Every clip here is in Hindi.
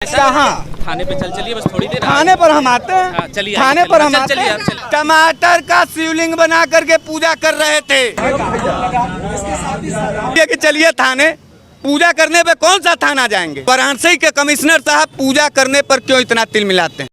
कहाँ थाने पे चलिए बस थोड़ी देर। थाने पर हम आते हैं। चलिए थाने पर हम आते चलिए हैं। टमाटर का शिवलिंग बना करके पूजा कर रहे थे। ये कि चलिए थाने, पूजा करने पे कौन सा थाना जाएंगे। वाराणसी के कमिश्नर साहब पूजा करने पर क्यों इतना तिल मिलाते हैं।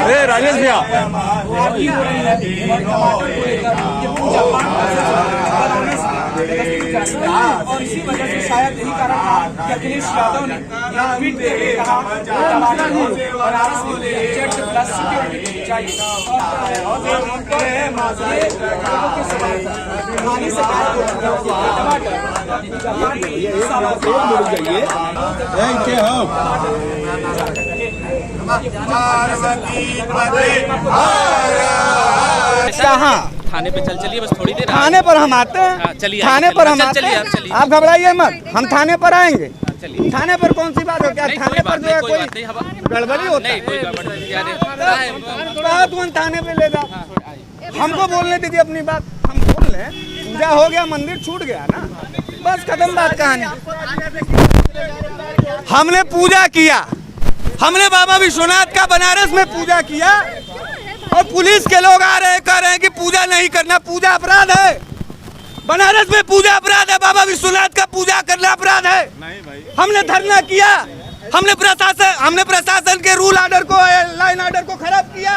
अरे राजेश भैया और इसी वजह से शायद यही कारण था कि अखिलेश यादव ने ट्वीट करके कहा टमाटर को बनारस में Z+ सिक्योरिटी चाहिए और कहाँ थाने पे चलिए बस थोड़ी देर। थाने पर हम आते हैं। चलिए थाने पर हम आते चलिए हैं। आप घबराइए मत, हम थाने पर आएंगे। थाने पर कौन सी बात हो, क्या थाने पर जो है कोई गड़बड़ी होता है। तुरंत थाने पे ले जाओ, हमको बोलने दीजिए अपनी बात, हम बोल रहे हैं। पूजा हो गया, मंदिर छूट गया ना, बस खत्म बात कहानी। हमने पूजा किया, हमने बाबा विश्वनाथ का बनारस में पूजा किया और पुलिस के लोग आ रहे हैं, कह रहे हैं कि पूजा नहीं करना, पूजा अपराध है। बनारस में पूजा अपराध है, बाबा विश्वनाथ का पूजा करना अपराध है। नहीं भाई, हमने धरना किया, हमने प्रशासन के रूल ऑर्डर को, लाइन ऑर्डर को खराब किया।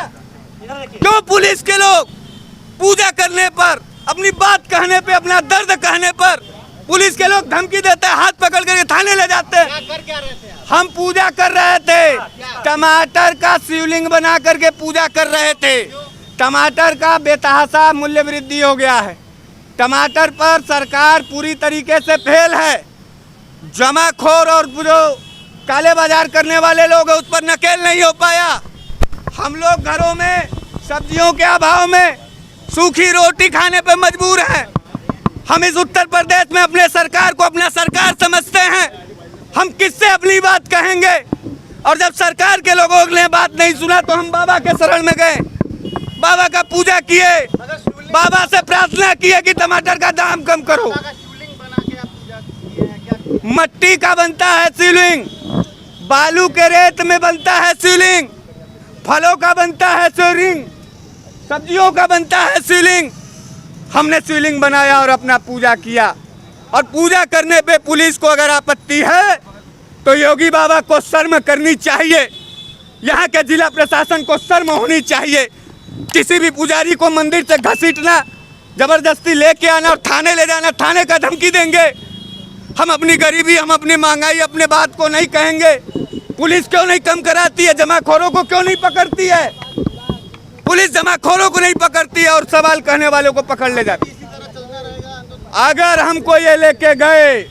क्यों पुलिस के लोग पूजा करने पर, अपनी बात कहने पे, अपना दर्द कहने पर पुलिस के लोग धमकी देते हैं, हाथ पकड़ करके थाने ले जाते हैं। हम पूजा कर रहे थे, टमाटर का शिवलिंग बना करके पूजा कर रहे थे। टमाटर का बेतहाशा मूल्य वृद्धि हो गया है। टमाटर पर सरकार पूरी तरीके से फेल है। जमाखोर और जो काले बाजार करने वाले लोग हैं, उस पर नकेल नहीं हो पाया। हम लोग घरों में सब्जियों के अभाव में सूखी रोटी खाने पर मजबूर हैं। हम इस उत्तर प्रदेश में अपने सरकार को अपना सरकार समझते हैं। हम किससे अपनी बात कहेंगे। और जब सरकार के लोगों ने बात नहीं सुना तो हम बाबा के शरण में गए, बाबा का पूजा किए, बाबा से प्रार्थना किए कि टमाटर का दाम कम करो। मट्टी का बनता है शिवलिंग, बालू के रेत में बनता है शिवलिंग, फलों का बनता है शिवलिंग, सब्जियों का बनता है शिवलिंग। हमने शिवलिंग बनाया और अपना पूजा किया। और पूजा करने पे पुलिस को अगर आपत्ति है तो योगी बाबा को शर्म करनी चाहिए, यहाँ के जिला प्रशासन को शर्म होनी चाहिए। किसी भी पुजारी को मंदिर से घसीटना, जबरदस्ती लेके आना और थाने ले जाना, थाने का धमकी देंगे। हम अपनी गरीबी, हम अपनी महंगाई, अपने बात को नहीं कहेंगे। पुलिस क्यों नहीं कम कराती है, जमाखोरों को क्यों नहीं पकड़ती है। पुलिस जमाखोरों को नहीं पकड़ती है और सवाल कहने वालों को पकड़ ले जाती है। अगर हमको ये लेके गए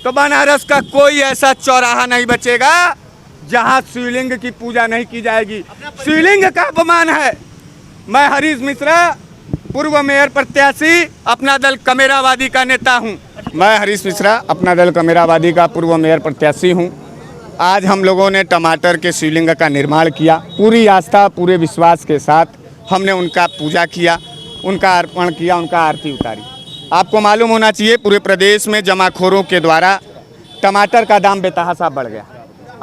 तो बनारस का कोई ऐसा चौराहा नहीं बचेगा जहां शिवलिंग की पूजा नहीं की जाएगी। शिवलिंग का अपमान है। मैं हरीश मिश्रा, पूर्व मेयर प्रत्याशी, अपना दल कमेरावादी का नेता हूं। मैं हरीश मिश्रा, अपना दल कमेरावादी का पूर्व मेयर प्रत्याशी हूं। आज हम लोगों ने टमाटर के शिवलिंग का निर्माण किया। पूरी आस्था, पूरे विश्वास के साथ हमने उनका पूजा किया, उनका अर्पण किया, उनका आरती उतारी। आपको मालूम होना चाहिए पूरे प्रदेश में जमाखोरों के द्वारा टमाटर का दाम बेतहाशा बढ़ गया।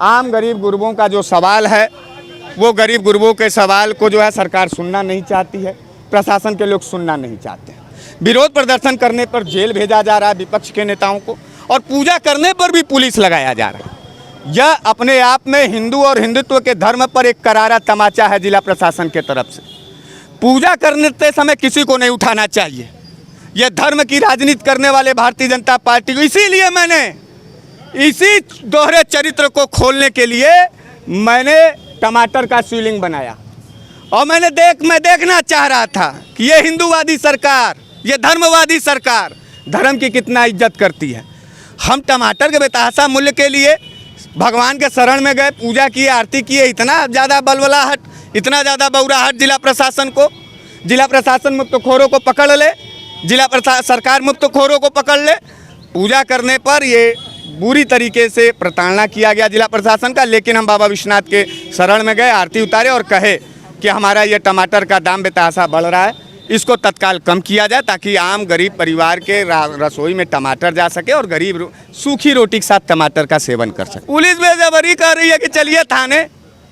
आम गरीब गुरबों का जो सवाल है, वो गरीब गुरबों के सवाल को जो है सरकार सुनना नहीं चाहती है, प्रशासन के लोग सुनना नहीं चाहते हैं। विरोध प्रदर्शन करने पर जेल भेजा जा रहा है विपक्ष के नेताओं को, और पूजा करने पर भी पुलिस लगाया जा रहा है। यह अपने आप में हिंदू और हिंदुत्व के धर्म पर एक करारा तमाचा है जिला प्रशासन के तरफ से। पूजा करते समय किसी को नहीं उठाना चाहिए। यह धर्म की राजनीति करने वाले भारतीय जनता पार्टी को, इसीलिए मैंने इसी दोहरे चरित्र को खोलने के लिए मैंने टमाटर का शिवलिंग बनाया। और मैं देखना चाह रहा था कि ये हिंदूवादी सरकार, ये धर्मवादी सरकार धर्म की कितना इज्जत करती है। हम टमाटर के बेतहाशा मूल्य के लिए भगवान के शरण में गए, पूजा किए, आरती किए, इतना ज़्यादा बलबलाहट, इतना ज़्यादा बौराहट जिला प्रशासन को। जिला प्रशासन मुफ्तखोरों को पकड़ ले, सरकार मुफ्तखोरों को पकड़ ले। पूजा करने पर ये बुरी तरीके से प्रताड़ना किया गया जिला प्रशासन का। लेकिन हम बाबा विश्वनाथ के शरण में गए, आरती उतारे और कहे कि हमारा ये टमाटर का दाम बेतहाशा बढ़ रहा है, इसको तत्काल कम किया जाए ताकि आम गरीब परिवार के रसोई में टमाटर जा सके और गरीब सूखी रोटी के साथ टमाटर का सेवन कर सके। पुलिस बेजबरी कर रही है कि चलिए थाने,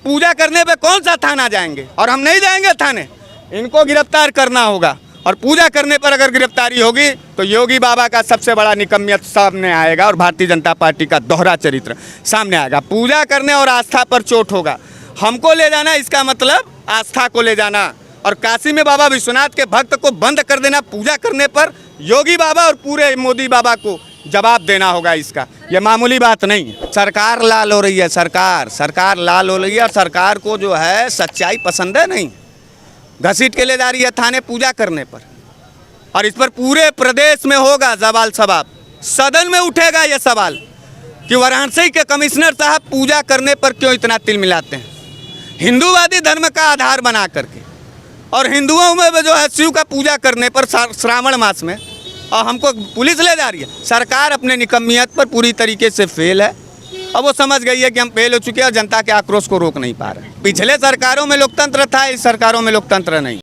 पूजा करने पे कौन सा थाना जाएंगे, और हम नहीं जाएंगे थाने। इनको गिरफ्तार करना होगा, और पूजा करने पर अगर गिरफ्तारी होगी तो योगी बाबा का सबसे बड़ा निकम्मियत सामने आएगा और भारतीय जनता पार्टी का दोहरा चरित्र सामने आएगा। पूजा करने और आस्था पर चोट होगा। हमको ले जाना, इसका मतलब आस्था को ले जाना, और काशी में बाबा विश्वनाथ के भक्त को बंद कर देना पूजा करने पर, योगी बाबा और पूरे मोदी बाबा को जवाब देना होगा इसका। ये मामूली बात नहीं है। सरकार लाल हो रही है, सरकार लाल हो रही है, और सरकार को जो है सच्चाई पसंद है नहीं, घसीट के ले जा रही है थाने पूजा करने पर। और इस पर पूरे प्रदेश में होगा सवाल सवाब, सदन में उठेगा ये सवाल कि वाराणसी के कमिश्नर साहब पूजा करने पर क्यों इतना तिल मिलाते हैं, हिंदूवादी धर्म का आधार बना करके। और हिंदुओं में जो है शिव का पूजा करने पर श्रावण मास में, और हमको पुलिस ले जा रही है। सरकार अपने निकम्मियत पर पूरी तरीके से फेल है। अब वो समझ गई है कि हम फेल हो चुके हैं और जनता के आक्रोश को रोक नहीं पा रहे। पिछले सरकारों में लोकतंत्र था, इस सरकारों में लोकतंत्र नहीं।